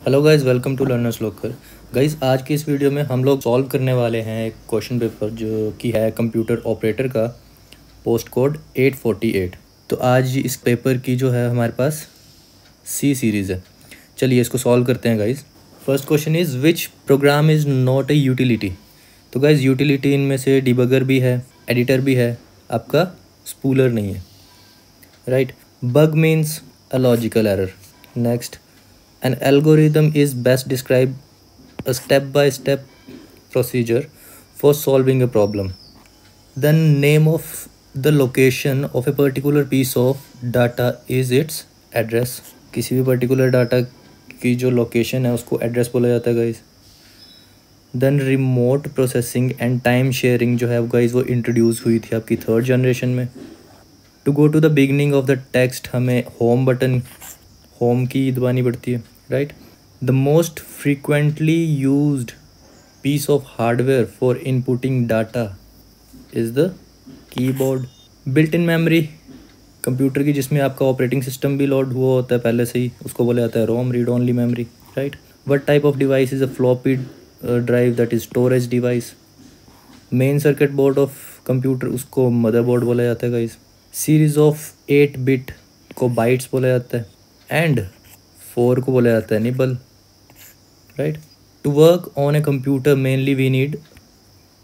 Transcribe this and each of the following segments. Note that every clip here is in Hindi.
Hello guys, welcome to learners locker. Guys, आज की इस वीडियो में हम लोग सॉल्व करने वाले हैं एक क्वेश्चन पेपर जो कि है कंप्यूटर ऑपरेटर का, पोस्ट कोड 848। तो आज इस पेपर की जो है हमारे पास सी सीरीज़ है। चलिए इसको सॉल्व करते हैं guys. First question is which programme is not a utility. तो गाइस यूटिलिटी इनमें से डिबगर भी है, एडिटर भी है, आपका स्पूलर नहीं है, right. Bug means a logical error. Next, an algorithm is best described a step-by-step procedure for solving a problem. The name of the location of a particular piece of data is its address. किसी भी पर्टिकुलर डाटा की जो लोकेशन है उसको एड्रेस बोला जाता है guys. Then remote processing and time sharing जो है गाइज वो इंट्रोड्यूस हुई थी आपकी थर्ड जनरेशन में। To go to the beginning of the text हमें होम की दबानी पड़ती है, right. The most frequently used piece of hardware for inputting data is the keyboard. Built in memory computer की जिसमें आपका ऑपरेटिंग सिस्टम भी लोड हुआ होता है पहले से ही, उसको बोला जाता है ROM, read only memory, right. What type of device is a floppy drive, that is storage device. Main circuit board of computer उसको मदरबोर्ड बोला जाता है गाइस। सीरीज ऑफ 8 बिट को बाइट्स बोला जाता है एंड 4 को बोला जाता है nibble, right. To work on a computer mainly we need,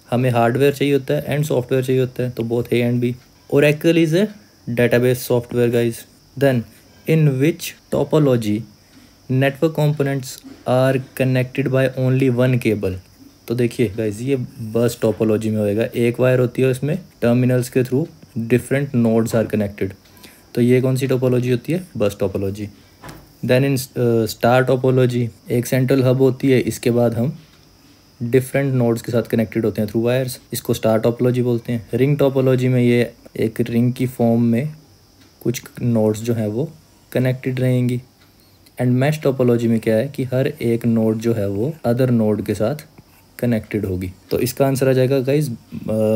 हमें हार्डवेयर चाहिए होता है एंड सॉफ्टवेयर चाहिए होता है, तो both A and B. Oracle is a database software guys. Then in which topology network components are connected by only one cable. तो देखिए गाइज ये बस टोपोलॉजी में होएगा, एक वायर होती है उसमें टर्मिनल्स के through different nodes are connected, तो ये कौन सी टोपोलॉजी होती है, bus topology. Then in star topology एक सेंट्रल हब होती है, इसके बाद हम डिफरेंट नोड्स के साथ कनेक्टेड होते हैं थ्रू वायर्स, इसको स्टार टोपोलॉजी बोलते हैं। रिंग टोपोलॉजी में ये एक रिंग की फॉर्म में कुछ नोड्स जो हैं वो कनेक्टेड रहेंगी। एंड मैश टोपोलॉजी में क्या है कि हर एक नोड जो है वो अदर नोड के साथ कनेक्टेड होगी, तो इसका आंसर आ जाएगा गाइज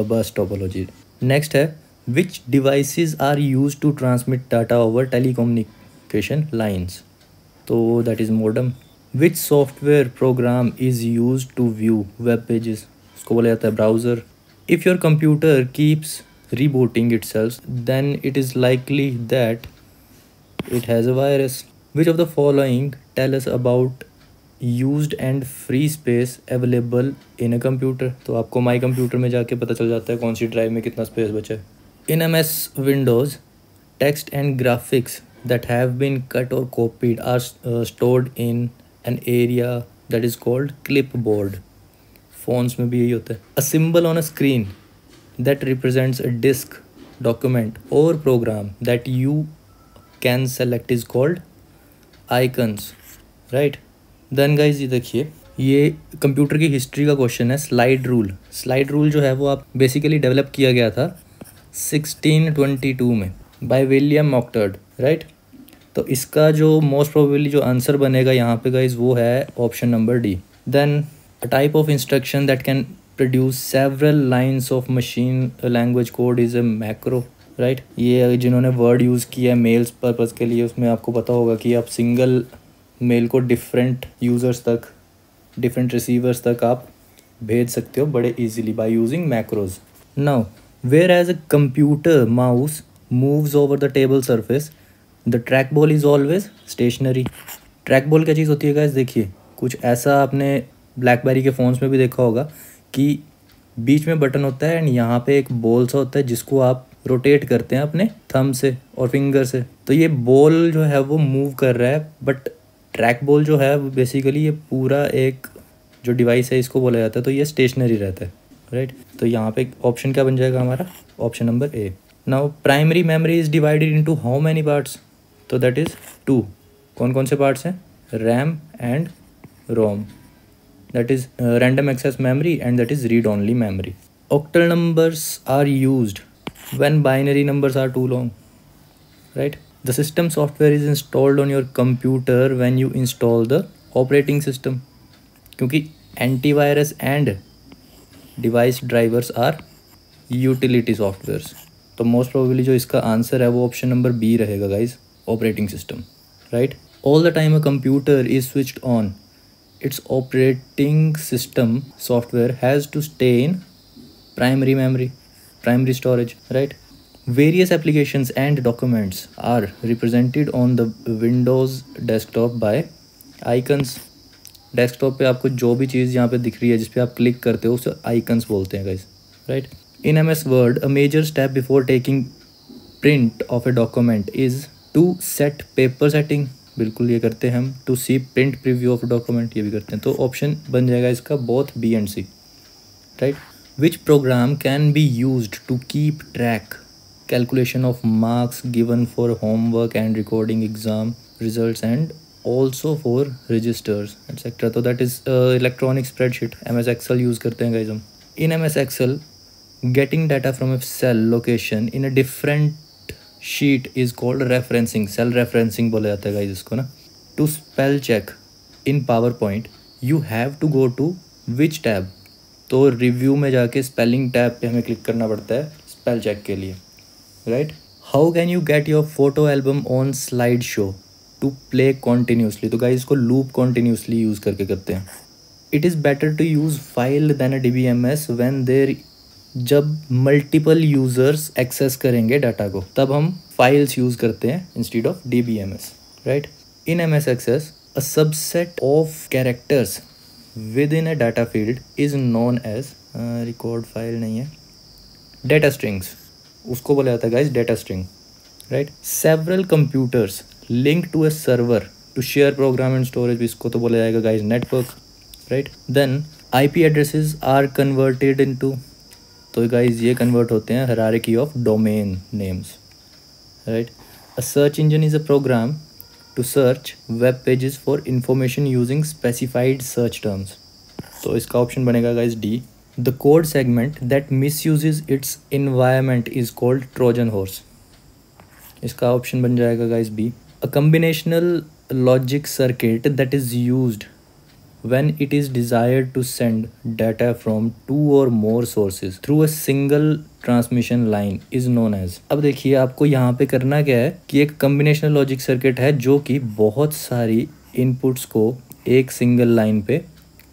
बस टोपोलॉजी। नेक्स्ट है which devices are use to transmit data over telecommunication lines, तो that is modem. Which software program is use to view web pages, उसको बोला जाता है browser. If your computer keeps rebooting itself then it is likely that it has a virus. Which of the following tell us about used and free space available in a computer, तो आपको माई कंप्यूटर में जाके पता चल जाता है कौन सी ड्राइव में कितना स्पेस बचा है। In MS Windows, text and graphics that have been cut or copied are stored in an area that is called clipboard. Phones में भी यही होता है। A symbol on a screen that represents a disk, document or program that you can select is called icons, right. then guys ये देखिए ये कंप्यूटर की हिस्ट्री का क्वेश्चन है। स्लाइड रूल जो है वो आप बेसिकली डेवलप किया गया था 1622 में बाय विलियम मॉकटर्ड, राइट। तो इसका जो मोस्ट प्रोबेबली जो आंसर बनेगा यहाँ पे गाइज वो है option number D. Then a type of instruction that can produce several lines of machine language code is a macro, right. ये जिन्होंने वर्ड यूज़ किया है मेल्स पर्पज़ के लिए, उसमें आपको पता होगा कि आप सिंगल मेल को डिफरेंट यूज़र्स तक, डिफरेंट रिसीवर्स तक आप भेज सकते हो बड़े easily by using macros. Now whereas a computer mouse moves over the table surface the track ball is always stationary. Track ball क्या चीज़ होती है गाइस, देखिए कुछ ऐसा आपने ब्लैकबेरी के फ़ोन्स में भी देखा होगा कि बीच में बटन होता है एंड यहाँ पे एक बॉल सा होता है जिसको आप रोटेट करते हैं अपने थंब से और फिंगर से, तो ये बॉल जो है वो मूव कर रहा है। बट ट्रैक बॉल जो है वो बेसिकली ये पूरा एक जो डिवाइस है इसको बोला जाता है, तो ये स्टेशनरी रहता है, राइट। तो यहाँ पे ऑप्शन क्या बन जाएगा हमारा, option number A. Now primary memory is divided into how many parts, तो दैट इज़ 2। कौन कौन से पार्ट्स हैं, RAM and ROM, that is random access memory and that is read only memory. Octal numbers are used when binary numbers are too long, right. The system software is installed on your computer when you install the operating system, क्योंकि antivirus and device drivers are utility softwares, तो most probably जो इसका आंसर है वो ऑप्शन नंबर बी रहेगा guys, operating system, right. All the time a computer is switched on, its operating system software has to stay in primary memory, primary storage, right? Various applications and documents are represented on the Windows desktop by icons. Desktop पे आपको जो भी चीज़ यहाँ पे दिख रही है जिस पे आप क्लिक करते हो उसे आइकन्स बोलते हैं guys, right? In MS Word a major step before taking print of a document is to set paper setting, बिल्कुल ये करते हैं हम। To see print preview of document, ये भी करते हैं। तो ऑप्शन बन जाएगा इसका both B and C, right? Which program can be used to keep track calculation of marks given for homework and recording exam results and also for registers etc. तो that is electronic spreadsheet, MS Excel use करते हैं guys हम। In MS Excel getting data from a cell location in a different sheet is called referencing, cell referencing बोला जाता है guys इसको ना। To spell check in PowerPoint you have to go to which tab? तो रिव्यू में जाके स्पेलिंग टैब पे हमें क्लिक करना पड़ता है स्पेल चेक के लिए, right? How can you get your photo album on slide show to play continuously? तो गाइस इसको लूप कॉन्टीन्यूसली यूज़ करके करते हैं। It is better to use file than a DBMS when there, जब मल्टीपल यूज़र्स एक्सेस करेंगे डाटा को तब हम फाइल्स यूज़ करते हैं instead of DBMS, right? In MS Access a subset of characters within a data field is known as, record file नहीं है, डेटा स्ट्रिंग्स, उसको बोला जाता है guys data string, right? Several computers link to a server to share program and storage, इसको तो बोला जाएगा guys network, right? Then IP addresses are converted into, तो गाइस ये कन्वर्ट होते हैं hierarchy of domain names, right? A search engine is a program to search web pages for information using specified search terms, तो इसका ऑप्शन बनेगा guys D। The code segment that misuses its environment is called Trojan horse, इसका ऑप्शन बन जाएगा guys B। A combinational logic circuit that is used when it is desired to send data from two or more sources through a single transmission line is known as। अब देखिए आपको यहाँ पे करना क्या है कि एक combinational logic circuit है जो कि बहुत सारी इनपुट्स को एक सिंगल लाइन पे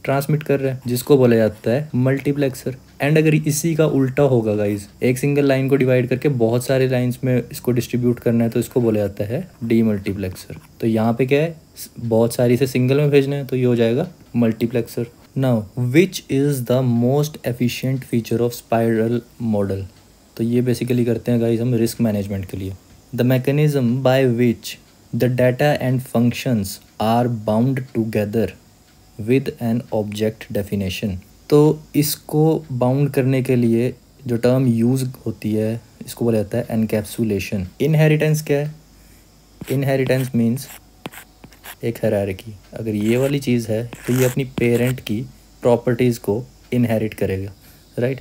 ट्रांसमिट कर रहा है जिसको बोला जाता है मल्टीप्लेक्सर। एंड अगर इसी का उल्टा होगा गाइज, एक सिंगल लाइन को डिवाइड करके बहुत सारे लाइंस में इसको डिस्ट्रीब्यूट करना है तो इसको बोला जाता है डीमल्टीप्लेक्सर। तो यहाँ पे क्या है, बहुत सारी से सिंगल में भेजना है तो ये हो जाएगा multiplexer. Now which is the most efficient feature of spiral model, तो ये बेसिकली करते हैं गाइज हम रिस्क मैनेजमेंट के लिए। The mechanism by which the data and functions are bound together with an object definition, तो इसको बाउंड करने के लिए जो टर्म यूज़ होती है इसको बोला जाता है एनकैप्सुलेशन। इनहेरिटेंस क्या है? इनहेरिटेंस मीन्स एक हायरार्की, अगर ये वाली चीज़ है तो ये अपनी पेरेंट की प्रॉपर्टीज़ को इनहेरिट करेगा, राइट?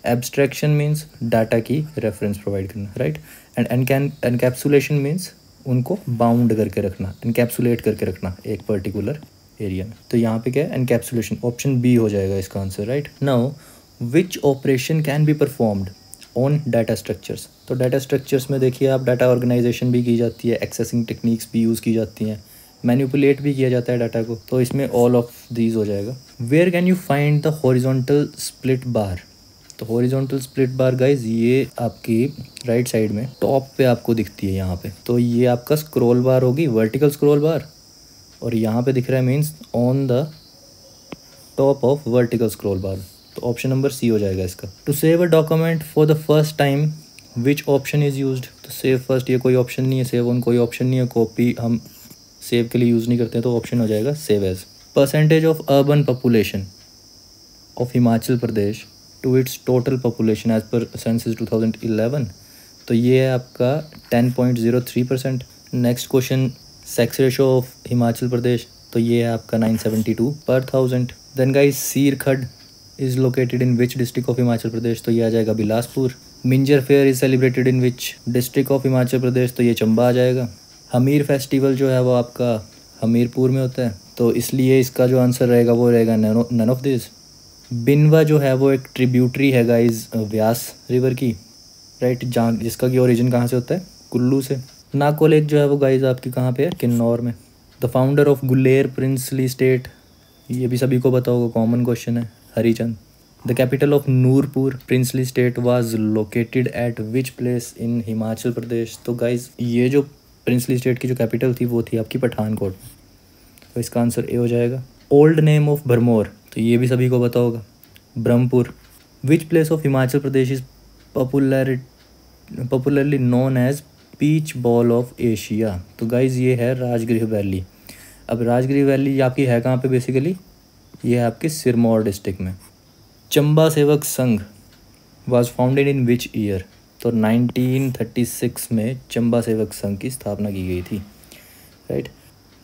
एब्स्ट्रैक्शन मीन्स डाटा की रेफरेंस प्रोवाइड करना, राइट? एंड एनकैप्सुलेशन मीन्स उनको बाउंड करके रखना, एनकैप्सुलेट करके रखना एक पर्टिकुलर एरिया में। तो यहाँ पे क्या है, एनकैप्सुलेशन, ऑप्शन B हो जाएगा इसका answer, right? Now which operation can be performed on data structures, तो डाटा स्ट्रक्चर्स में देखिए आप डाटा ऑर्गेनाइजेशन भी की जाती है, एक्सेसिंग टेक्निक्स भी यूज़ की जाती हैं, मैनिपुलेट भी किया जाता है डाटा को, तो इसमें ऑल ऑफ दीज हो जाएगा। Where can you find the horizontal split bar, तो हॉरिजॉन्टल स्प्लिट बार गाइज ये आपकी राइट साइड में टॉप पे आपको दिखती है यहाँ पे, तो ये आपका स्क्रॉल बार होगी, वर्टिकल स्क्रॉल बार, और यहाँ पे दिख रहा है means on the top of vertical scroll bar, तो ऑप्शन नंबर C हो जाएगा इसका। To save a document for the first time which option is used, तो सेव फर्स्ट ये कोई ऑप्शन नहीं है, सेव ऑन कोई ऑप्शन नहीं है, कॉपी हम सेव के लिए यूज़ नहीं करते, तो ऑप्शन हो जाएगा save as. Percentage of urban population of Himachal Pradesh to its total population as per census 2011, तो ये है आपका 10.03%। Next question, sex ratio of Himachal Pradesh, तो ये है आपका 972 per 1000। Then guys Seerkhad is located in which district of Himachal Pradesh, तो ये आ जाएगा Bilaspur. Minjar fair is celebrated in which district of Himachal Pradesh, तो ये चंबा आ जाएगा। हमीर फेस्टिवल जो है वो आपका हमीरपुर में होता है, तो इसलिए इसका जो आंसर रहेगा वो रहेगा नन ऑफ दिस। बिनवा जो है वो एक ट्रिब्यूटरी है गाइज व्यास रिवर की, राइट, जिसका कि ओरिजिन कहाँ से होता है, कुल्लू से। नाको लेक जो है वो गाइज आपकी कहाँ पे है, किन्नौर में। The founder of Guler princely state, ये भी सभी को पता होगा, कॉमन क्वेश्चन है, Harichand. The capital of Nurpur princely state was located at which place in Himachal Pradesh. तो गाइज ये जो प्रिंसली स्टेट की जो कैपिटल थी वो थी आपकी पठानकोट, तो इसका आंसर ए हो जाएगा। ओल्ड नेम ऑफ भरमौर, तो ये भी सभी को पता होगा, Brahmpur. Which place of Himachal Pradesh is popularly known as peach bowl of Asia. तो गाइज ये है राजगृह वैली। अब राजगृह वैली आपकी है कहाँ पे बेसिकली, ये है आपके सिरमौर डिस्ट्रिक्ट में। Chamba Sevak Sangh was founded in which year, तो 1936 में चंबा सेवक संघ की स्थापना की गई थी, right.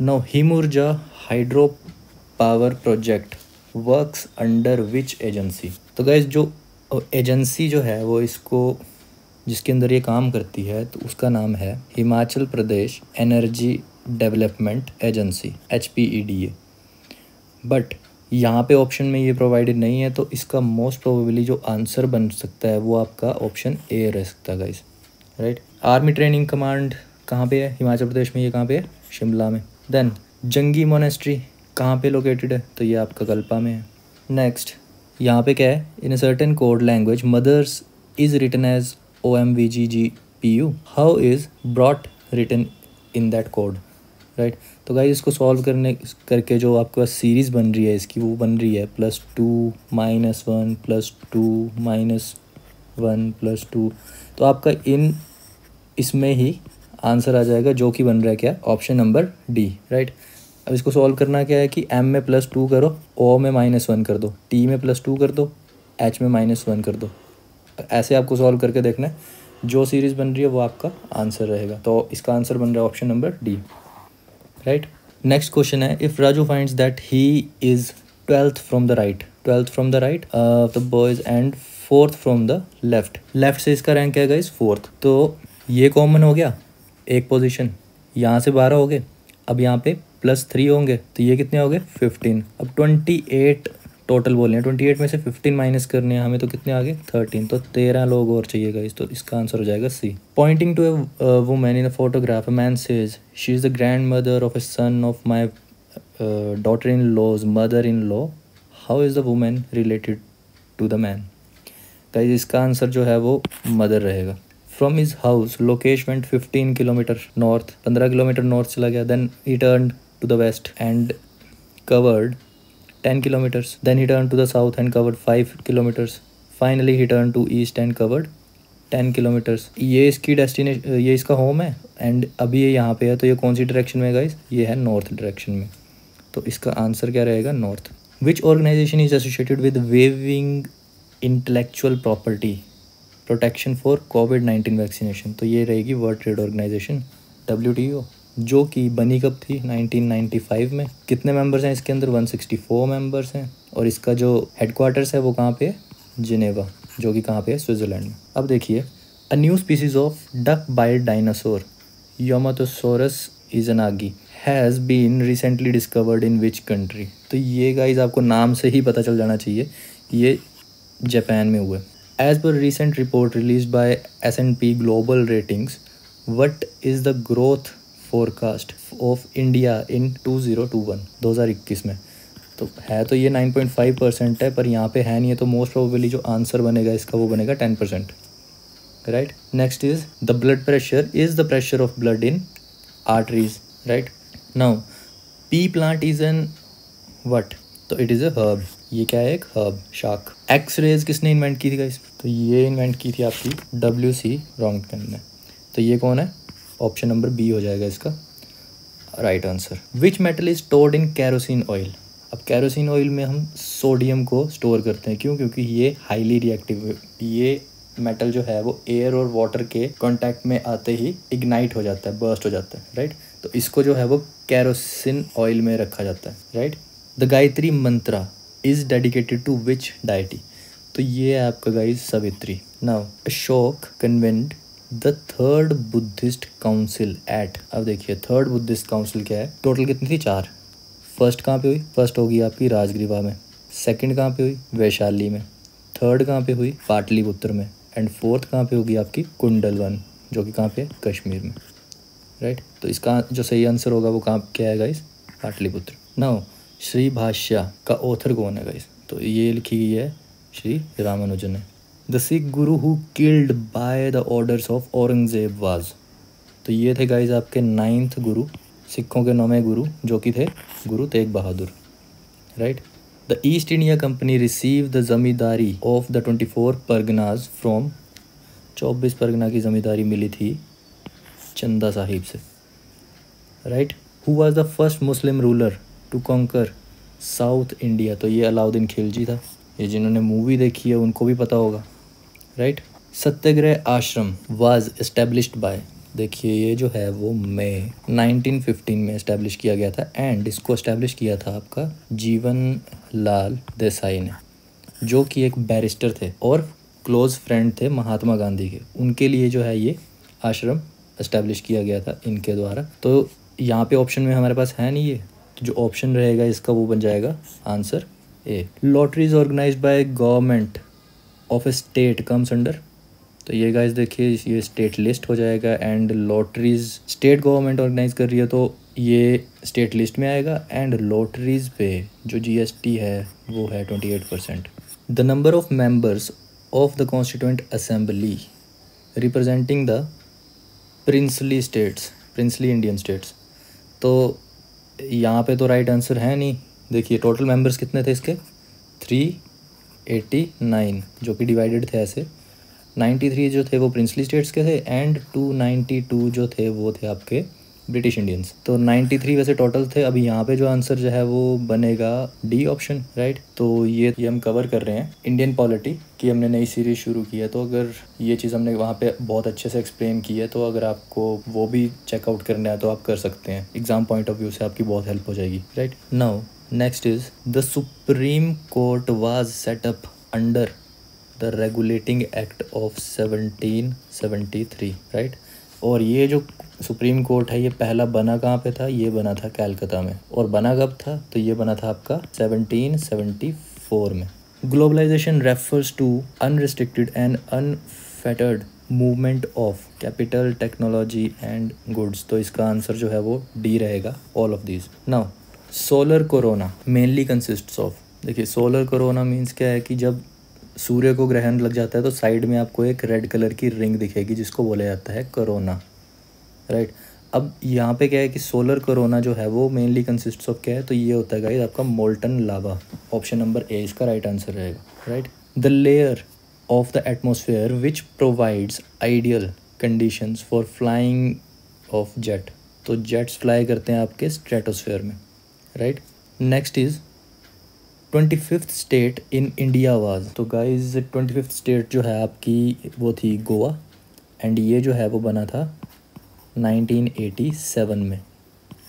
Now Himurja hydro power project works under which agency. तो गाइज जो एजेंसी जो है वो इसको जिसके अंदर ये काम करती है तो उसका नाम है Himachal Pradesh energy development agency, HPEDA। But यहाँ पे ऑप्शन में ये प्रोवाइडेड नहीं है, तो इसका मोस्ट प्रोबेबली जो आंसर बन सकता है वो आपका ऑप्शन ए रह सकता है guys, right. Army training command कहाँ पे है, हिमाचल प्रदेश में, ये कहाँ पे है, शिमला में। देन जंगी मोनेस्ट्री कहाँ पे लोकेटेड है, तो ये आपका कल्पा में है। नेक्स्ट यहाँ पे क्या है, in a certain code language mothers is written as OMVGGPU, how is brought written in that code, right. तो गाइस इसको सॉल्व करके जो आपके पास सीरीज़ बन रही है इसकी, वो बन रही है +2 -1 +2 -1 +2। तो आपका इसमें ही आंसर आ जाएगा जो कि बन रहा है क्या, ऑप्शन नंबर डी, राइट। अब इसको सॉल्व करना क्या है कि M में +2 करो, O में -1 कर दो, T में +2 कर दो, H में -1 कर दो। ऐसे आपको सॉल्व करके देखना है, जो सीरीज़ बन रही है वो आपका आंसर रहेगा। तो इसका आंसर बन रहा है option number D, right. Next question है, if Raju finds that he is 12th from the right the boys and 4th from the left से इसका रैंक है गाइस 4th। तो ये कॉमन हो गया एक पोजीशन, यहाँ से 12 हो गए, अब यहाँ पे +3 होंगे तो ये कितने हो गए 15। अब 28 टोटल बोले हैं, 28 में से 15 माइनस करने हैं हमें, तो कितने आ गए 13। तो 13 लोग और चाहिए गाइस, तो इसका आंसर हो जाएगा C. Pointing to a woman in a photograph, a man says she is the grand mother of a son of my daughter in law's mother in law, how is the woman related to the man. Guys इसका आंसर जो है वो मदर रहेगा। From his house Lokesh went 15 kilometre north, 15 kilometre north चला गया। Then he turn to the west and covered 10 kilometers. Then he turned to the south and covered 5 kilometers. Finally he turned to east and covered 10 kilometers. ये इसकी डेस्टिनेशन, ये इसका होम है एंड अभी ये यहाँ पे है, तो ये कौन सी डायरेक्शन में है गाइस, ये है नॉर्थ डायरेक्शन में। तो इसका आंसर क्या रहेगा, north. Which organisation is associated with waiving intellectual property protection for कोविड-19 वैक्सीनेशन। तो ये रहेगी वर्ल्ड ट्रेड ऑर्गेनाइजेशन, WTO, जो कि बनी कब थी 1995 में। कितने मेंबर्स हैं इसके अंदर, 164 मेंबर्स हैं, और इसका जो हेडक्वार्टर्स है वो कहाँ पे है, जिनेवा, जो कि कहाँ पे है, स्विट्ज़रलैंड में। अब देखिए, a new species of duck bite dinosaur Yamatosaurus izanagii has been recently discovered in which country. तो ये गाइज आपको नाम से ही पता चल जाना चाहिए, ये जापान में हुआ है। As per recent report released by S&P Global Ratings, what is the growth forecast of India in 2021 में। तो है तो ये 9.5% है, पर यहाँ पे है नहीं है, तो मोस्ट प्रोबेबली जो आंसर बनेगा इसका वो बनेगा 10%, right. Next is the blood pressure is the pressure of blood in arteries, right. Now P plant is an what, तो इट इज़ अ हर्ब, ये क्या है, एक हर्ब, शाक। एक्स-रेज किसने इन्वेंट की थी गाइस, तो ये इन्वेंट की थी आपकी WC रॉन्गटन ने। तो ये कौन है, ऑप्शन नंबर बी हो जाएगा इसका right answer. Which metal is stored in kerosene oil. अब कैरोसिन ऑयल में हम सोडियम को स्टोर करते हैं, क्यों, क्योंकि ये हाईली रिएक्टिव, ये मेटल जो है वो एयर और वाटर के कांटेक्ट में आते ही इग्नाइट हो जाता है, बर्स्ट हो जाता है, राइट। तो इसको जो है वो कैरोसिन ऑयल में रखा जाता है, right. The Gayatri mantra is dedicated to which deity, तो ये है आपका guys Savitri. Now Ashok convened the third Buddhist council at. अब देखिए थर्ड बुद्धिस्ट काउंसिल क्या है, टोटल कितनी थी, 4। फर्स्ट कहाँ पे हुई, फर्स्ट होगी आपकी राजगृहा में, सेकंड कहाँ पे हुई, वैशाली में, थर्ड कहाँ पे हुई, पाटलिपुत्र में, एंड फोर्थ कहाँ पे होगी आपकी कुंडलवन, जो कि कहाँ पे, कश्मीर में, राइट। तो इसका जो सही आंसर होगा वो कहाँ क्या है गाइस, पाटलिपुत्र। नाउ श्री भाष्या का ऑथर कौन है गाइस, तो ये लिखी गई है श्री रामानुजन ने। The Sikh Guru who killed by the orders of Aurangzeb was, तो ये थे गाइस आपके 9th गुरु, सिखों के 9वें गुरु जो कि थे Guru Tegh Bahadur, right. The East India Company receive the zamindari of the 24 Parganas from, 24 Pargana की जमींदारी मिली थी चंदा साहिब से, right. Who was the first Muslim ruler to conquer South India, तो ये अलाउद्दीन खिलजी था, ये जिन्होंने मूवी देखी है उनको भी पता होगा, राइट। सत्याग्रह आश्रम वाज एस्टेब्लिश्ड बाय, देखिए ये जो है वो मई 1915 में एस्टेब्लिश किया गया था, एंड इसको एस्टेब्लिश किया था आपका जीवन लाल देसाई ने, जो कि एक बैरिस्टर थे और क्लोज फ्रेंड थे महात्मा गांधी के, उनके लिए जो है ये आश्रम एस्टेब्लिश किया गया था इनके द्वारा। तो यहाँ पे ऑप्शन में हमारे पास है नहीं ये, तो जो ऑप्शन रहेगा इसका वो बन जाएगा answer A. Lotteries organised by government of a state comes under, तो ये गाइस देखिए ये स्टेट लिस्ट हो जाएगा, and lotteries state government organise कर रही है तो ये स्टेट लिस्ट में आएगा, एंड लॉटरीज पे जो जीएसटी है वो है 28%। The number of members of the constituent assembly representing the princely states, princely Indian states, तो यहाँ पे तो राइट आंसर है नहीं। देखिए टोटल मेंबर्स कितने थे इसके, 389, जो कि डिवाइडेड थे ऐसे, 93 जो थे वो प्रिंसली स्टेट्स के थे, एंड 292 जो थे वो थे आपके ब्रिटिश इंडियंस, तो 93 वैसे टोटल थे। अभी यहाँ पे जो आंसर जो है वो बनेगा डी ऑप्शन, राइट। तो ये हम कवर कर रहे हैं इंडियन पॉलिटी की, हमने नई सीरीज़ शुरू की है, तो अगर ये चीज़ हमने वहाँ पे बहुत अच्छे से एक्सप्लेन की है, तो अगर आपको वो भी चेकआउट करना है तो आप कर सकते हैं, एग्जाम पॉइंट ऑफ व्यू से आपकी बहुत हेल्प हो जाएगी, right. Now next is the supreme court was set up under the regulating act of 1773, right. और ये जो सुप्रीम कोर्ट है ये पहला बना कहाँ पे था, ये बना था कलकत्ता में, और बना कब था, तो ये बना था आपका 1774 में। Globalisation refers to unrestricted and unfettered movement of capital, technology and goods, तो इसका आंसर जो है वो डी रहेगा, all of these. Now solar corona mainly consists of, देखिए सोलर कोरोना मीन्स क्या है कि जब सूर्य को ग्रहण लग जाता है तो साइड में आपको एक रेड कलर की रिंग दिखेगी जिसको बोला जाता है कोरोना, राइट। अब यहाँ पे क्या है कि सोलर कोरोना जो है वो मेनली कंसिस्ट्स ऑफ क्या है, तो ये होता है गाइस आपका मोल्टन लावा, ऑप्शन नंबर ए इसका राइट आंसर रहेगा, right. The layer of the atmosphere which provides ideal conditions for flying of jet, तो जेट्स फ्लाई करते हैं आपके स्ट्रेटोस्फेयर में, right. Next is 25th state in India was, तो गाइज 25th स्टेट जो है आपकी वो थी गोवा, एंड ये जो है वो बना था 1987 में,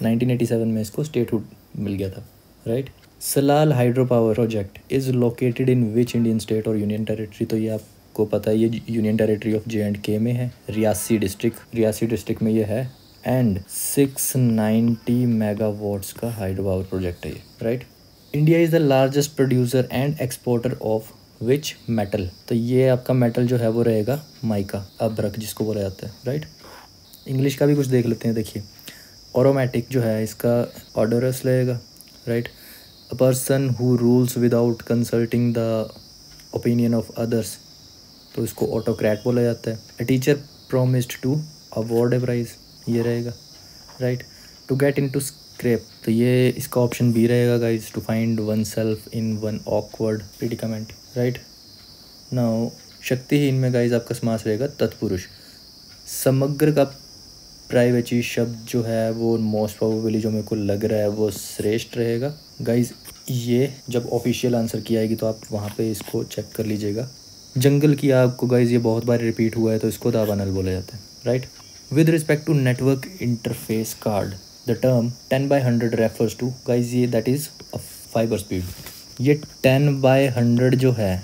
1987 में इसको स्टेटहुड मिल गया था, right. Salal hydro power project is located in which Indian state और यूनियन टेरिटरी, तो ये आपको पता है ये यूनियन टेरिटरी ऑफ J&K में है, रियासी डिस्ट्रिक्ट में ये है, एंड 690 मेगावाट्स का हाइड्रो पावर प्रोजेक्ट है ये, right. India is the largest producer and exporter of which metal, तो ये आपका मेटल जो है वो रहेगा माइका, अभ्रक जिसको बोला जाता है, राइट। इंग्लिश का भी कुछ देख लेते हैं, देखिए ऑरोमेटिक जो है इसका ऑडोरस रहेगा, right. A person who rules without consulting the opinion of others, तो इसको ऑटोक्रेट बोला जाता है। A teacher promised to award a prize, ये रहेगा, right. To get in to scrap, तो ये इसका ऑप्शन बी रहेगा guys, to find one self in one awkward predicament, right. Now शक्तिहीन में गाइज आपका समास रहेगा तत्पुरुष। समग्र का प्राइवेची शब्द जो है वो मोस्ट प्रोबेबली जो मेरे को लग रहा है वो श्रेष्ठ रहेगा गाइज, ये जब ऑफिशियल आंसर की आएगी तो आप वहाँ पे इसको चेक कर लीजिएगा। जंगल की आग को गाइज ये बहुत बार रिपीट हुआ है तो इसको दावानल बोला जाता है, right. With respect to network interface card the term 10/100 refers to, guys ये that is a fibre speed, ये 10/100 जो है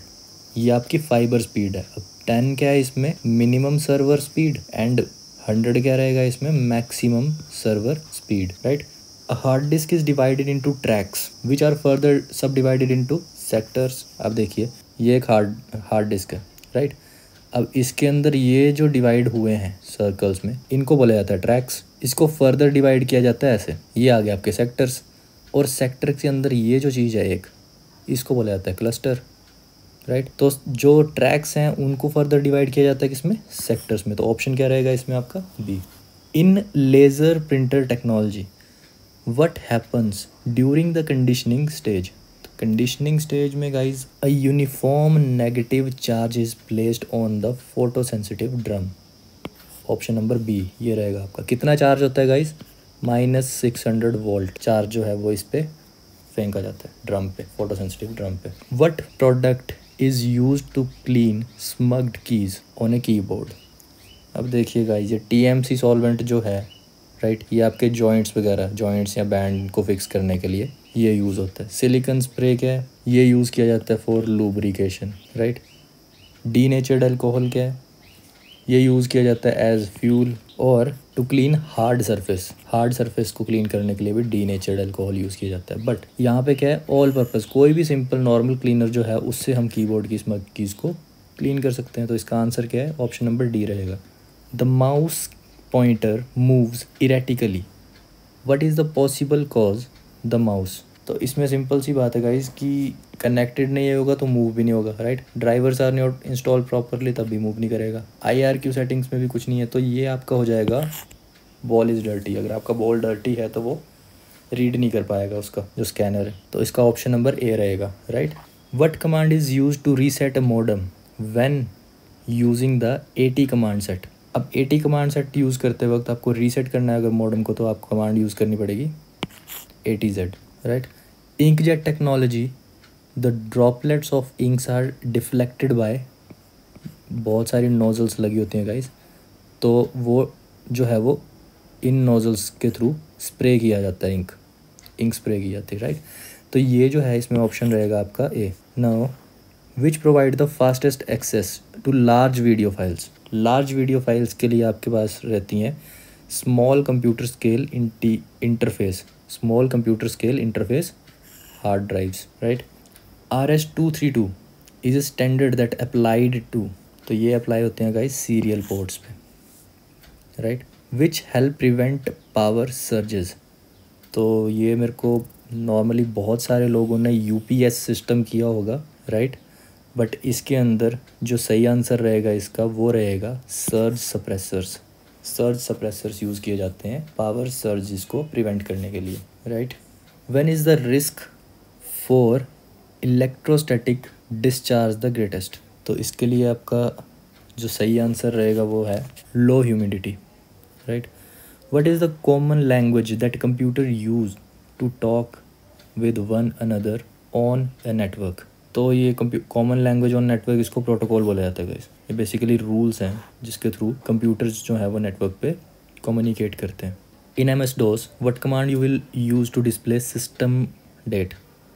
ये आपकी फाइबर स्पीड है। अब 10 क्या है इसमें मिनिमम सर्वर स्पीड, एंड 100 क्या रहेगा इसमें maximum server speed, right. A hard disk is divided into tracks which are further subdivided into sectors. अब देखिए ये एक हार्ड डिस्क है, राइट। अब इसके अंदर ये जो डिवाइड हुए हैं सर्कल्स में इनको बोला जाता है ट्रैक्स, इसको फर्दर डिवाइड किया जाता है ऐसे, ये आ गया आपके सेक्टर्स, और सेक्टर के अंदर ये जो चीज़ है एक, इसको बोला जाता है क्लस्टर, राइट। तो जो ट्रैक्स हैं उनको फर्दर डिवाइड किया जाता है किसमें, सेक्टर्स में। तो ऑप्शन क्या रहेगा इसमें आपका, B. In laser printer technology what happens during the conditioning stage. Conditioning stage में guys a uniform negative charge is placed on the photo sensitive drum. Option number B ये रहेगा आपका। कितना चार्ज होता है गाइज, -600 वोल्ट चार्ज जो है वो इस पे फेंका जाता है ड्रम पे, फोटो सेंसिटिव ड्रम पे। What product is use to clean smudged keys on a keyboard. अब देखिए गाइज ये TMC सॉल्वेंट जो है, राइट, ये आपके जॉइंट्स वगैरह, जॉइंट्स या बैंड को फिक्स करने के लिए ये यूज़ होता है। सिलिकॉन स्प्रे क्या है, ये यूज़ किया जाता है for lubrication, right. Denatured alcohol क्या है, ये यूज़ किया जाता है एज फ्यूल। और to clean hard surface, hard surface को क्लीन करने के लिए भी डीनेचर्ड अल्कोहल यूज़ किया जाता है। बट यहाँ पे क्या है, ऑल पर्पज़, कोई भी सिंपल नॉर्मल क्लीनर जो है उससे हम कीबोर्ड की स्मग कीज़ को क्लीन कर सकते हैं। तो इसका आंसर क्या है, ऑप्शन नंबर डी रहेगा। The mouse pointer moves erratically, what is the possible cause the mouse. तो इसमें सिंपल सी बात है गाइज कि कनेक्टेड नहीं होगा तो मूव भी नहीं होगा, right. Drivers are not install properly, तब भी मूव नहीं करेगा। IRQ सेटिंग्स में भी कुछ नहीं है, तो ये आपका हो जाएगा बॉल इज़ डर्टी। अगर आपका बॉल डर्टी है तो वो रीड नहीं कर पाएगा उसका जो स्कैनर है। तो इसका ऑप्शन नंबर ए रहेगा, right. What command is use to reset a modem when using the AT command set. अब AT कमांड सेट यूज़ करते वक्त आपको रीसेट करना है अगर मॉडेम को, तो आपको कमांड यूज़ करनी पड़ेगी ATZ, right. Inkjet technology, the droplets of inks are deflected by, बहुत सारी नोजल्स लगी होती हैं गाइस, तो वो जो है वो इन नोजल्स के थ्रू स्प्रे किया जाता है, इंक स्प्रे की जाती है, राइट। तो ये जो है इसमें ऑप्शन रहेगा आपका A. Now which provide the fastest access to large video files. Large video files के लिए आपके पास रहती हैं small computer scale interface, small computer scale interface hard drives, right. RS-232 is a standard that applied to, तो ये अप्लाई होते हैं गाइस सीरियल पोर्ट्स पे, right. Which help prevent power surges, तो ये मेरे को नॉर्मली बहुत सारे लोगों ने UPS सिस्टम किया होगा, राइट। बट इसके अंदर जो सही आंसर रहेगा इसका वो रहेगा surge suppressors. Surge suppressors use किए जाते हैं पावर सर्ज को प्रिवेंट करने के लिए, right. When is the risk for electrostatic discharge the greatest, तो इसके लिए आपका जो सही आंसर रहेगा वो है low humidity, right. What is the common language that computer use to talk with one another on a network, तो ये कॉमन लैंग्वेज ऑन नेटवर्क, इसको प्रोटोकॉल बोला जाता है गाइस। ये बेसिकली रूल्स हैं जिसके थ्रू कंप्यूटर्स जो है वो नेटवर्क पे कम्युनिकेट करते हैं। In MS-DOS what command you will use to display system date,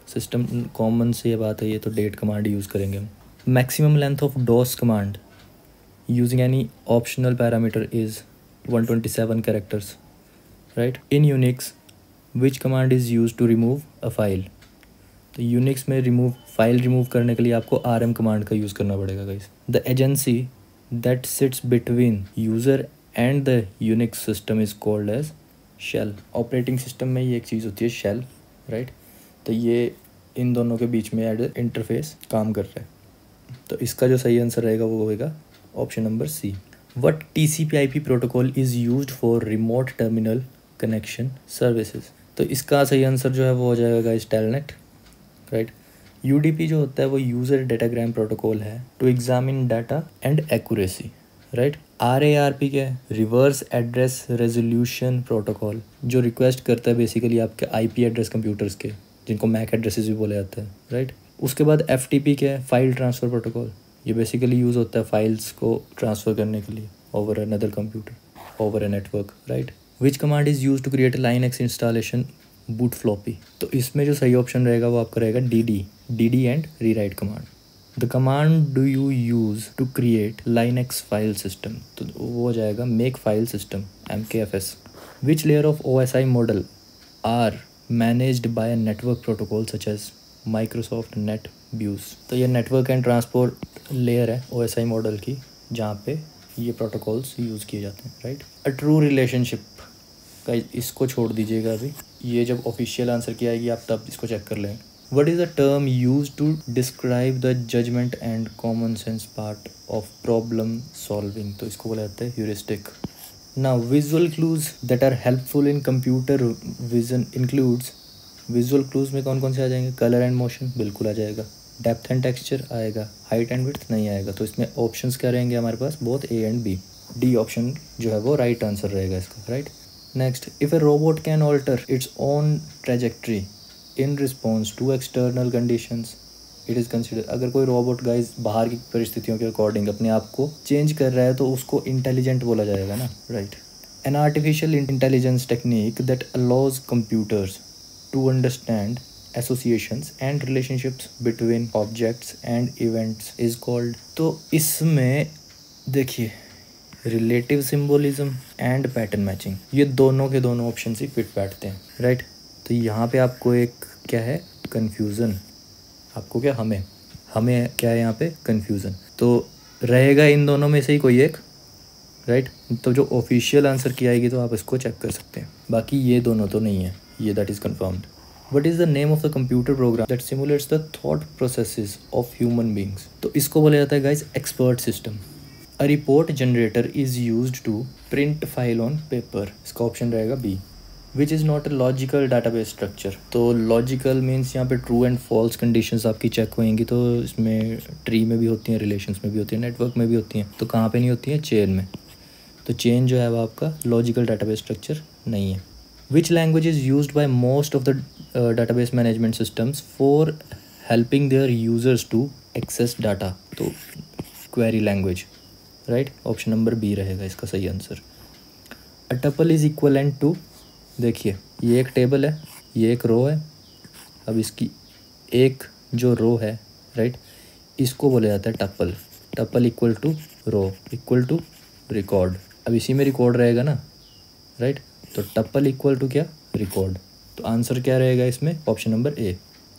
system common से ये बात है, ये तो डेट कमांड यूज़ करेंगे हम। Maximum length of DOS command using any optional parameter is 127 characters, right. In Unix which command is use to remove a file, तो यूनिक्स में फाइल रिमूव करने के लिए आपको RM कमांड का यूज़ करना पड़ेगा guys. The agency that sits between user and the Unix system is called as shell. Operating system में ये एक चीज़ होती है शेल, राइट। तो ये इन दोनों के बीच में एड इंटरफेस काम कर रहा है। तो इसका जो सही आंसर रहेगा वो होगा option number C. What TCP/IP protocol is used for remote terminal connection services, तो इसका सही आंसर जो है वो हो जाएगा गाइस टेलनेट, राइट। UDP जो होता है वो यूज़र डेटाग्राम प्रोटोकॉल है to examine data and accuracy, right. RARP क्या है, रिवर्स एड्रेस रेजोल्यूशन प्रोटोकॉल, जो रिक्वेस्ट करता है बेसिकली आपके IP एड्रेस कंप्यूटर्स के, जिनको मैक एड्रेसेस भी बोला जाता है, राइट। उसके बाद FTP क्या है, फाइल ट्रांसफ़र प्रोटोकॉल, ये बेसिकली यूज़ होता है फाइल्स को ट्रांसफ़र करने के लिए over another computer, over a network, right. Which command is use to create Linux installation boot floppy, तो इसमें जो सही ऑप्शन रहेगा वो आपका रहेगा DD and rewrite command. The command do you use to create Linux file system, तो वो हो जाएगा make file system MKFS। Which layer of OSI model are managed by network protocol such as Microsoft NetBIOS, तो ये नेटवर्क एंड ट्रांसपोर्ट लेयर है OSI मॉडल की, जहाँ पे ये प्रोटोकॉल्स यूज़ किए जाते हैं, राइट। अ ट्रू रिलेशनशिप इसको छोड़ दीजिएगा अभी, ये जब ऑफिशियल आंसर की आएगी आप तब इसको चेक कर लेंगे। What is the term use to describe the judgement and common sense part of problem solving? तो इसको बोला जाता है heuristic. Now visual clues that are helpful in computer vision includes, visual clues में कौन कौन से आ जाएंगे? कलर एंड मोशन बिल्कुल आ जाएगा, डेप्थ एंड टेक्सचर आएगा, हाइट एंड विड्थ नहीं आएगा। तो इसमें ऑप्शंस क्या रहेंगे हमारे पास? Both A and B. D option जो है वो राइट आंसर रहेगा इसका, right. Next, if a robot can alter its own trajectory in response to external conditions it is consider, अगर कोई रोबोट गाइज बाहर की परिस्थितियों के अकॉर्डिंग अपने आप को चेंज कर रहा है तो उसको इंटेलिजेंट बोला जाएगा ना, right. An artificial intelligence technique that allows computers to understand associations and relationships between objects and events is called. तो इसमें देखिए relative symbolism and pattern matching, ये दोनों के दोनों ऑप्शन ही फिट बैठते हैं, राइट। तो यहाँ पे आपको एक क्या है कन्फ्यूज़न, आपको क्या हमें क्या है यहाँ पे कन्फ्यूज़न, तो रहेगा इन दोनों में से ही कोई एक, राइट। तो जो ऑफिशियल आंसर की आएगी तो आप इसको चेक कर सकते हैं, बाकी ये दोनों तो नहीं है, ये that is confirmed. What is the name of the computer program that simulates the thought processes of human beings? तो इसको बोला जाता है guys expert system. A report generator is used to print file on paper, इसका ऑप्शन रहेगा B. Which is not a logical database structure, तो लॉजिकल मीन्स यहाँ पे ट्रू एंड फॉल्स कंडीशंस आपकी चेक होएंगी, तो इसमें ट्री में भी होती हैं, रिलेशंस में भी होती हैं, नेटवर्क में भी होती हैं, तो कहाँ पे नहीं होती हैं? चेन में। तो चेन जो है वो आपका लॉजिकल डाटाबेस स्ट्रक्चर नहीं है। Which language is used by most of the database management systems for helping their users to access data? तो query language, right. Option number B रहेगा इसका सही answer. A tuple is equivalent to, देखिए ये एक टेबल है, ये एक रो है, अब इसकी एक जो रो है, राइट, इसको बोला जाता है tuple. Tuple equal to row equal to record, अब इसी में रिकॉर्ड रहेगा ना, राइट। तो टपल इक्वल टू क्या? रिकॉर्ड। तो आंसर क्या रहेगा इसमें? Option number A.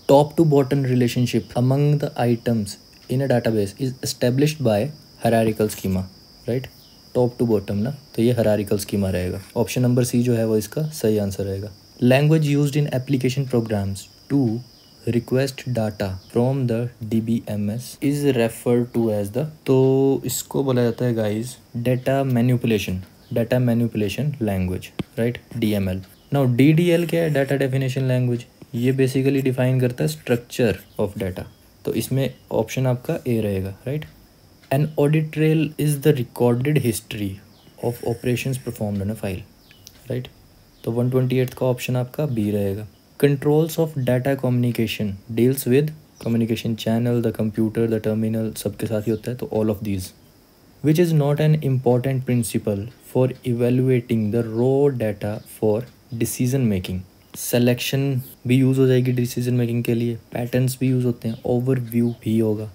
Top to bottom relationship among the items in a database is established by hierarchical schema, right. Top to bottom ना, तो ये हायरार्किकल स्कीमा रहेगा। ऑप्शन नंबर सी जो है वो इसका सही आंसर रहेगा। Language used in application programs to request data from the DBMS is refer to as the, तो इसको बोला जाता है guys data manipulation language, right, DML। Now DDL क्या है? Data definition language. ये बेसिकली डिफाइन करता है स्ट्रक्चर ऑफ डाटा, तो इसमें ऑप्शन आपका ए रहेगा, right. An audit trail is the recorded history of operations performed on a file, right. तो 128 का ऑप्शन आपका बी रहेगा। Controls of data communication deals with communication channel, the computer, the terminal, सबके साथ ही होता है, तो all of these. Which is not an important principal for evaluating the raw data for decision making? Selection भी यूज़ हो जाएगी डिसीजन मेकिंग के लिए, पैटर्न्स भी यूज़ होते हैं, ओवरव्यू भी होगा।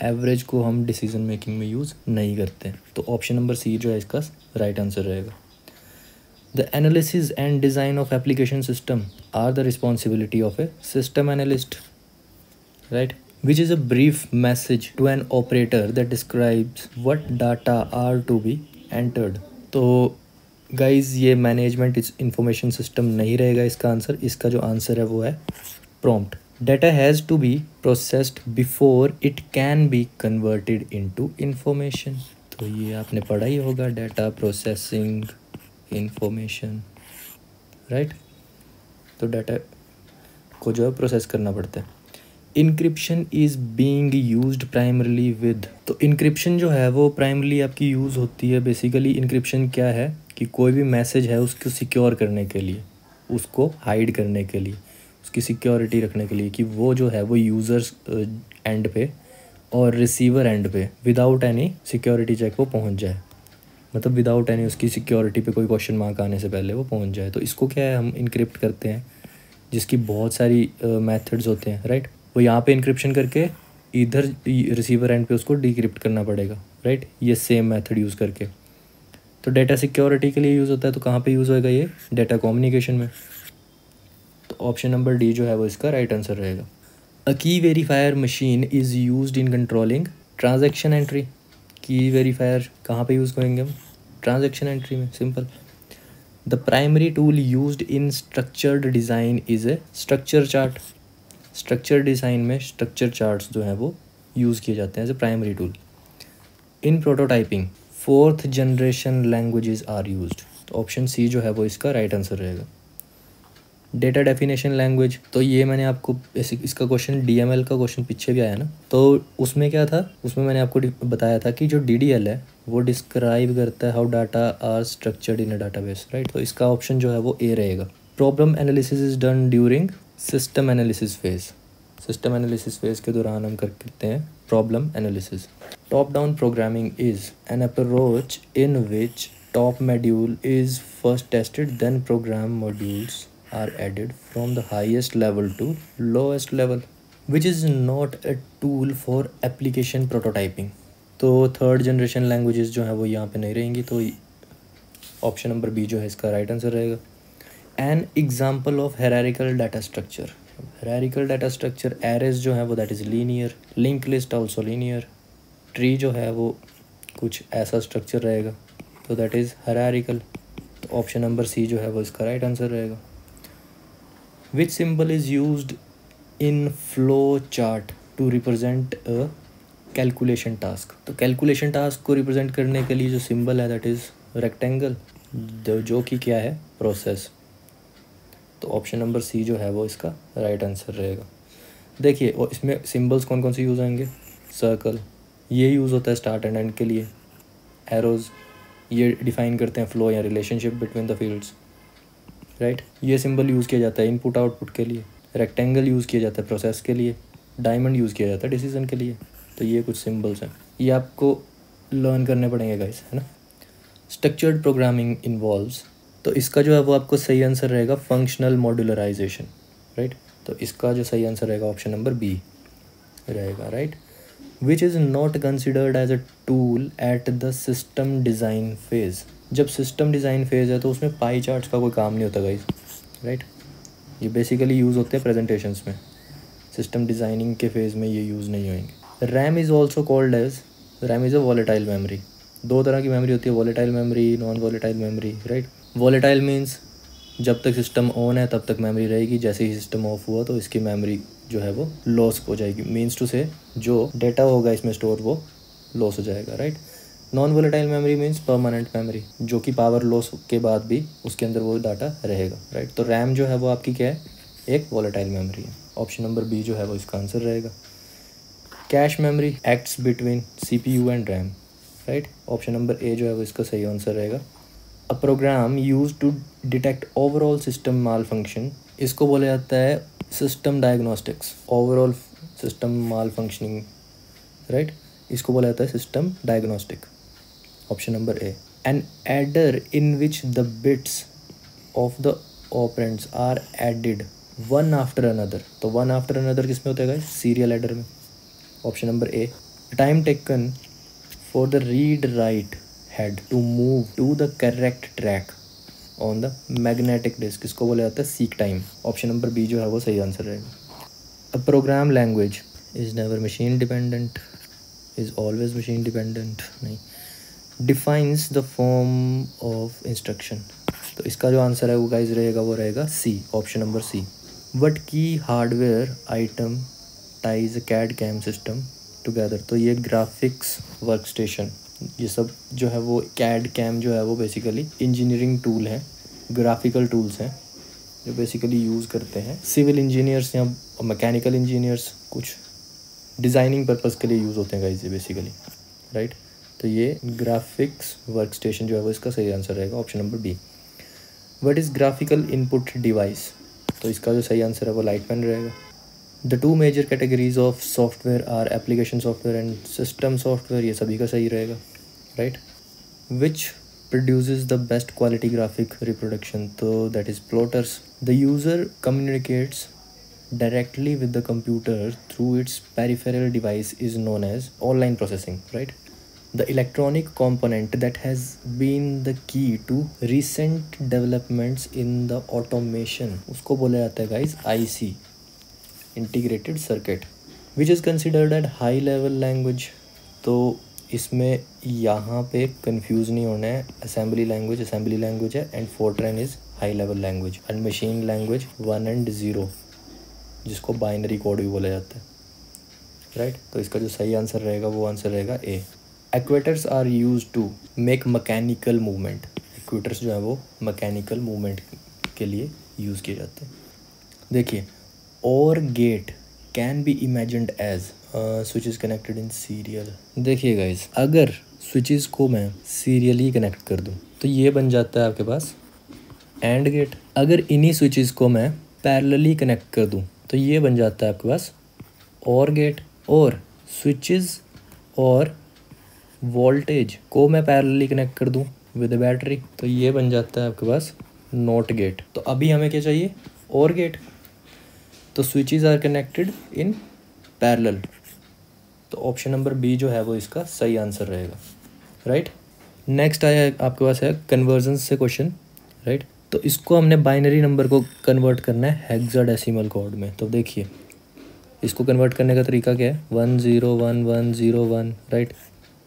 एवरेज को हम डिसीजन मेकिंग में यूज़ नहीं करते, तो ऑप्शन नंबर सी जो है इसका राइट आंसर रहेगा। The analysis and design of application system are the responsibility of a system analyst, right. Which is a brief message to an operator that describes what data are to be entered? तो गाइज ये मैनेजमेंट इंफॉर्मेशन सिस्टम नहीं रहेगा इसका आंसर, इसका जो आंसर है वो है prompt. Data has to be processed before it can be converted into information। तो ये आपने पढ़ा ही होगा, डाटा प्रोसेसिंग इंफॉर्मेशन, राइट। तो डाटा को जो है प्रोसेस करना पड़ता है। Encryption is being used primarily with, तो इनक्रिप्शन जो है वो प्राइमरली आपकी यूज़ होती है। बेसिकली इनक्रिप्शन क्या है कि कोई भी मैसेज है उसको सिक्योर करने के लिए, उसको हाइड करने के लिए, उसकी सिक्योरिटी रखने के लिए कि वो जो है वो यूज़र्स एंड पे और रिसीवर एंड पे विदाउट एनी सिक्योरिटी चेक वो पहुंच जाए, मतलब विदाउट एनी उसकी सिक्योरिटी पे कोई क्वेश्चन मार्क आने से पहले वो पहुंच जाए। तो इसको क्या है, हम इनक्रिप्ट करते हैं, जिसकी बहुत सारी मेथड्स होते हैं, राइट। वो यहाँ पे इनक्रिप्शन करके इधर रिसीवर एंड पे उसको डिक्रिप्ट करना पड़ेगा, राइट, ये सेम मेथड यूज़ करके। तो डेटा सिक्योरिटी के लिए यूज़ होता है, तो कहाँ पे यूज़ होएगा ये? डेटा कम्युनिकेशन में। तो ऑप्शन नंबर डी जो है वो इसका राइट आंसर रहेगा। A key verifier machine is used in controlling transaction entry. Key verifier कहाँ पे यूज़ करेंगे हम? ट्रांजैक्शन एंट्री में, simple. The primary tool used in structured design is a structure chart. Structure design में स्ट्रक्चर चार्ट्स जो हैं वो यूज़ किए जाते हैं as a primary tool. In prototyping fourth generation languages are used. तो ऑप्शन सी जो है वो इसका राइट आंसर रहेगा। डेटा डेफिनेशन लैंग्वेज, तो ये मैंने आपको इसका क्वेश्चन DML का क्वेश्चन पीछे भी आया ना, तो उसमें क्या था, उसमें मैंने आपको बताया था कि जो DDL है वो डिस्क्राइब करता है how data are structured in a database, right. तो इसका ऑप्शन जो है वो ए रहेगा। Problem analysis is done during system analysis phase. System analysis phase के दौरान हम करते हैं problem analysis. Top down programming is an approach in which top module is first tested, then program modules are added from the highest level to lowest level, which is not a tool for application prototyping। तो थर्ड जनरेशन लैंग्वेजेस जो है वो यहाँ पे नहीं रहेंगी, तो ऑप्शन नंबर बी जो है इसका राइट आंसर रहेगा। An example of hierarchical data structure. Hierarchical data structure arrays जो है वो that is linear, link list also linear, tree जो है वो कुछ ऐसा स्ट्रक्चर रहेगा, तो दैट इज़ हायरार्किकल। तो ऑप्शन नंबर सी जो है वो इसका राइट आंसर रहेगा। Which symbol is used in flow chart to represent a calculation task. तो कैलकुलेशन टास्क को रिप्रेजेंट करने के लिए जो सिंबल है दैट इज़ रेक्टेंगल, जो कि क्या है, प्रोसेस। तो ऑप्शन नंबर सी जो है वो इसका राइट आंसर रहेगा। देखिए, और इसमें सिंबल्स कौन कौन से यूज़ होंगे, सर्कल ये यूज़ होता है स्टार्ट एंड एंड के लिए, एरोज़ ये डिफाइन करते हैं फ्लो या relationship between the fields, right. ये सिंबल यूज़ किया जाता है इनपुट आउटपुट के लिए, रेक्टेंगल यूज़ किया जाता है प्रोसेस के लिए, डायमंड यूज़ किया जाता है डिसीजन के लिए। तो ये कुछ सिंबल्स हैं, ये आपको लर्न करने पड़ेंगे गाइस, है ना। स्ट्रक्चर्ड प्रोग्रामिंग इन्वॉल्व्स, तो इसका जो है वो आपको सही आंसर रहेगा फंक्शनल मॉड्यूलराइजेशन, राइट। तो इसका जो सही आंसर रहेगा ऑप्शन नंबर बी रहेगा, right. Which is not considered as a tool at the system design phase. जब सिस्टम डिज़ाइन फेज़ है तो उसमें पाई चार्ट्स का कोई काम नहीं होता गाइस, राइट। ये बेसिकली यूज़ होते हैं प्रेजेंटेशंस में, सिस्टम डिज़ाइनिंग के फेज़ में ये यूज़ नहीं होंगे। RAM is also called as, RAM is a volatile memory. दो तरह की मेमोरी होती है, volatile memory, non volatile memory, right. Volatile means जब तक सिस्टम ऑन है तब तक मेमोरी रहेगी, जैसे ही सिस्टम ऑफ हुआ तो इसकी मेमोरी जो है वो लॉस हो जाएगी, मीन्स टू से जो डेटा होगा इसमें स्टोर वो लॉस हो जाएगा, right. Non volatile memory means permanent memory, जो कि पावर लॉस के बाद भी उसके अंदर वो डाटा रहेगा, राइट। तो रैम जो है वो आपकी क्या है, एक वॉलेटाइल मेमोरी है। ऑप्शन नंबर बी जो है वो इसका आंसर रहेगा। Cache memory acts between CPU and RAM, right. Option number A जो है वो इसका सही आंसर रहेगा। A program used to detect overall system malfunction, इसको बोला जाता है system diagnostics. Overall system malfunctioning, right, इसको बोला जाता है system diagnostic. Option number A. An adder in which the bits of the operands are added one after another, तो वन आफ्टर अनदर किस में होता है, सीरियल एडर में। Option number A. Time taken for the read write head to move to the correct track on the magnetic disk, इसको बोला जाता है seek time. Option number B जो है वो सही आंसर रहेगा। A program language is never machine dependent, is always machine dependent, नहीं। Defines the form of instruction, तो इसका जो आंसर है वो गाइज रहेगा वो रहेगा C, option number C. What key hardware item ties CAD CAM system together, तो ये ग्राफिक्स वर्क स्टेशन, ये सब जो है वो कैड कैम जो है वो बेसिकली इंजीनियरिंग टूल हैं, ग्राफिकल टूल्स हैं जो बेसिकली यूज़ करते हैं सिविल इंजीनियर्स या मैकेनिकल इंजीनियर्स, कुछ डिज़ाइनिंग पर्पज़ के लिए यूज़ होते हैं गाइस ये बेसिकली, राइट। तो ये ग्राफिक्स वर्क स्टेशन जो है वो इसका सही आंसर रहेगा, option number B. What is graphical input device, तो इसका जो सही आंसर है वो लाइट पेन रहेगा। The two major categories of software are application software and system software, ये सभी का सही रहेगा, right. Which produces the best quality graphic reproduction, so that is plotters. The user communicates directly with the computer through its peripheral device is known as online processing, right. The electronic component that has been the key to recent developments in the automation, उसको बोला जाता है guys IC, integrated circuit, which is considered at high level language, तो इसमें यहाँ पे कंफ्यूज नहीं होना है। असेंबली लैंग्वेज है and Fortran is high level language and machine language 1 and 0 जिसको बाइनरी कोड भी बोला जाता है, राइट। तो इसका जो सही आंसर रहेगा वो आंसर रहेगा A. Actuators are use to make mechanical movement. Actuators जो है वो मैकेनिकल मूवमेंट के लिए यूज़ किए जाते हैं। देखिए, OR gate can be imagined as switches connected in serial. देखिए गाइस, अगर स्विचेस को मैं सीरियली कनेक्ट कर दूं तो ये बन जाता है आपके पास एंड गेट। अगर इन्हीं स्विचेस को मैं पैरेलली कनेक्ट कर दूं तो ये बन जाता है आपके पास और गेट। और स्विचेस और वोल्टेज को मैं पैरेलली कनेक्ट कर दूं विद बैटरी तो ये बन जाता है आपके पास नॉट गेट। तो अभी हमें क्या चाहिए, और गेट। तो switches are connected in parallel, तो ऑप्शन नंबर बी जो है वो इसका सही आंसर रहेगा, राइट। नेक्स्ट आया आपके पास है कन्वर्जन से क्वेश्चन, राइट। तो इसको हमने बाइनरी नंबर को कन्वर्ट करना है हेक्साडेसिमल कोड में। तो देखिए, इसको कन्वर्ट करने का तरीका क्या है, 101101, राइट।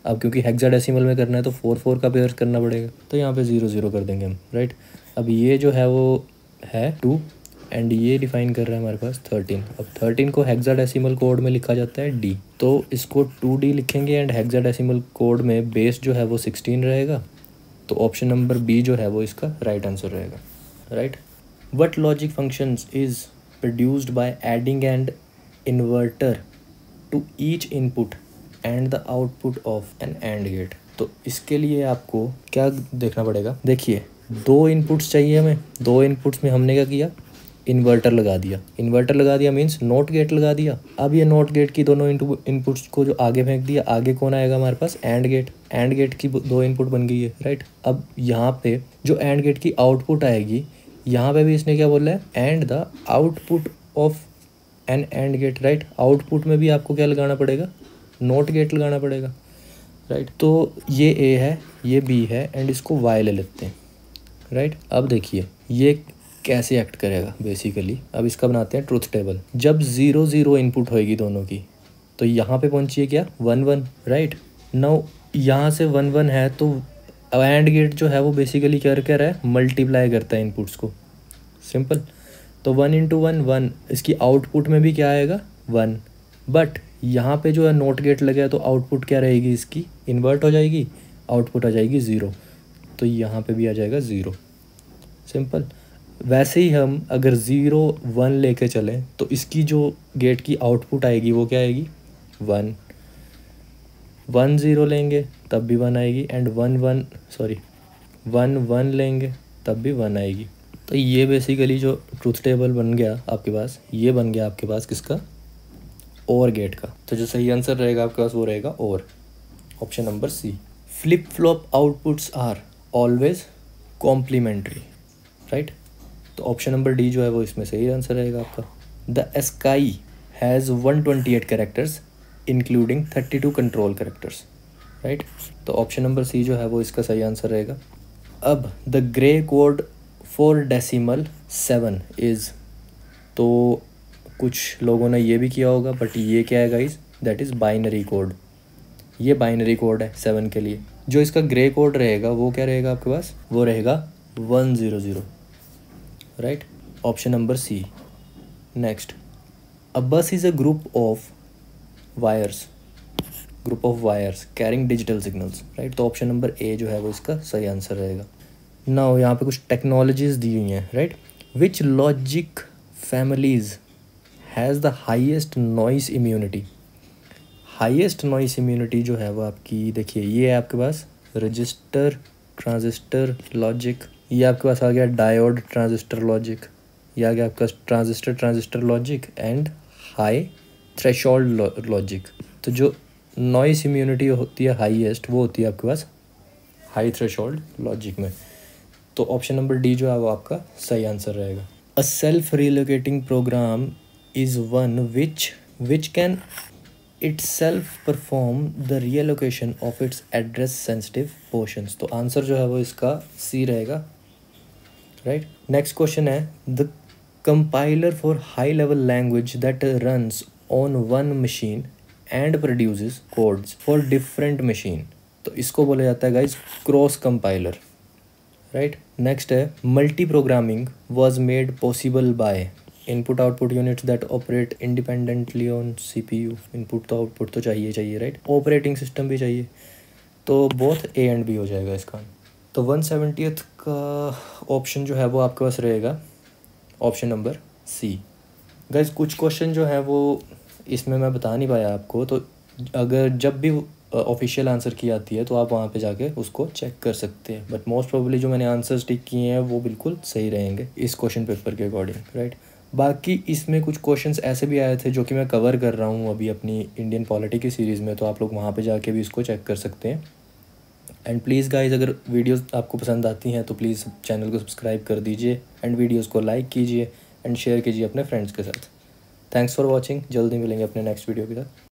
अब क्योंकि हेक्साडेसिमल में करना है तो 4 का पेयर करना पड़ेगा, तो यहाँ पे 0 कर देंगे हम, राइट। अब ये जो है वो है 2 एंड ये डिफाइन कर रहा है हमारे पास 13। अब 13 को हेक्साडेसिमल कोड में लिखा जाता है डी, तो इसको 2D लिखेंगे एंड हेक्साडेसिमल कोड में बेस जो है वो 16 रहेगा। तो ऑप्शन नंबर बी जो है वो इसका राइट आंसर रहेगा, right. What logic functions is produced by adding and inverter to each input and the output of an AND gate. तो इसके लिए आपको क्या देखना पड़ेगा, देखिए 2 इनपुट्स चाहिए हमें। 2 इनपुट्स में हमने क्या किया, इन्वर्टर लगा दिया मीन्स नॉट गेट लगा दिया। अब ये नॉट गेट की दोनों इनपुट्स को जो आगे फेंक दिया, आगे कौन आएगा हमारे पास, एंड गेट की 2 इनपुट बन गई है, राइट। अब यहाँ पे जो एंड गेट की आउटपुट आएगी, यहाँ पे भी इसने क्या बोला है, and the output of an AND gate, right. Output में भी आपको क्या लगाना पड़ेगा, नॉट गेट लगाना पड़ेगा, राइट। तो ये ए है, ये बी है एंड इसको वाई ले लेते हैं, राइट। अब देखिए ये कैसे एक्ट करेगा बेसिकली। अब इसका बनाते हैं ट्रुथ टेबल। जब 0 इनपुट होएगी दोनों की, तो यहाँ पे पहुंची है क्या, 1 राइट। नाउ यहाँ से 1 है तो एंड गेट जो है वो बेसिकली क्या कर रहा है, मल्टीप्लाई करता है इनपुट्स को, सिंपल। तो 1 × 1 1, इसकी आउटपुट में भी क्या आएगा 1, बट यहाँ पे जो है नॉट गेट लगा है तो आउटपुट क्या रहेगी इसकी, इन्वर्ट हो जाएगी, आउटपुट आ जाएगी 0, तो यहाँ पे भी आ जाएगा 0, सिंपल। वैसे ही हम अगर 0 1 लेके चलें तो इसकी जो गेट की आउटपुट आएगी वो क्या आएगी 1, 1 0 लेंगे तब भी 1 आएगी एंड 1 1 लेंगे तब भी 1 आएगी। तो ये बेसिकली जो ट्रूथ टेबल बन गया आपके पास, ये बन गया आपके पास किसका, और गेट का। तो जो सही आंसर रहेगा आपके पास वो रहेगा और, option number C. Flip flop outputs are always complementary, right. तो ऑप्शन नंबर डी जो है वो इसमें सही आंसर रहेगा आपका। The ASCII has 128 characters including 32 control characters, right. तो ऑप्शन नंबर सी जो है वो इसका सही आंसर रहेगा। अब the gray code for decimal 7 is, तो कुछ लोगों ने ये भी किया होगा, बट ये क्या है guys, that is binary code. ये बाइनरी कोड है 7 के लिए। जो इसका ग्रे कोड रहेगा वो क्या रहेगा आपके पास, वो रहेगा 100, right. Option number C. Next, a bus is a group of wires carrying digital signals, right. तो ऑप्शन नंबर ए जो है वो इसका सही आंसर रहेगा। नाउ यहाँ पे कुछ टेक्नोलॉजीज दी हुई हैं, right. Which logic families has the highest noise immunity. Highest noise immunity जो है वो आपकी, देखिए ये है आपके पास रजिस्टर, ट्रांजिस्टर, लॉजिक। ये आपके पास आ गया डायोड, ट्रांजिस्टर, लॉजिक। ये आ गया आपका transistor logic and high threshold logic. तो जो नॉइस इम्यूनिटी होती है हाईएस्ट, वो होती है आपके पास हाई थ्रेशोल्ड लॉजिक में। तो ऑप्शन नंबर डी जो है वो आपका सही आंसर रहेगा। A self relocating program is one which can itself perform the reallocation of its address sensitive portions। तो आंसर जो है वो इसका सी रहेगा, राइट। नेक्स्ट क्वेश्चन है, the compiler for high level language that runs on one machine and produces codes for different machine. तो इसको बोला जाता है guys cross compiler, right. Next है multi programming was made possible by input output units that operate independently on CPU. Input तो आउटपुट तो चाहिए राइट, ऑपरेटिंग सिस्टम भी चाहिए, तो बोथ ए एंड बी हो जाएगा इसका। तो 170th का ऑप्शन जो है वो आपके पास रहेगा ऑप्शन नंबर सी। गाइज कुछ क्वेश्चन जो है वो इसमें मैं बता नहीं पाया आपको, तो अगर जब भी ऑफिशियल आंसर की आती है तो आप वहाँ पे जाके उसको चेक कर सकते हैं, बट मोस्ट प्रोबेबली जो मैंने आंसर्स टिक किए हैं वो बिल्कुल सही रहेंगे इस क्वेश्चन पेपर के अकॉर्डिंग, राइट। बाकी इसमें कुछ क्वेश्चंस ऐसे भी आए थे जो कि मैं कवर कर रहा हूँ अभी अपनी इंडियन पॉलिटी की सीरीज़ में, तो आप लोग वहाँ पे जाके भी इसको चेक कर सकते हैं। एंड प्लीज़ गाइज अगर वीडियोस आपको पसंद आती हैं तो प्लीज़ चैनल को सब्सक्राइब कर दीजिए एंड वीडियोस को लाइक कीजिए एंड शेयर कीजिए अपने फ्रेंड्स के साथ। थैंक्स फॉर वॉचिंग, जल्दी मिलेंगे अपने नेक्स्ट वीडियो के साथ।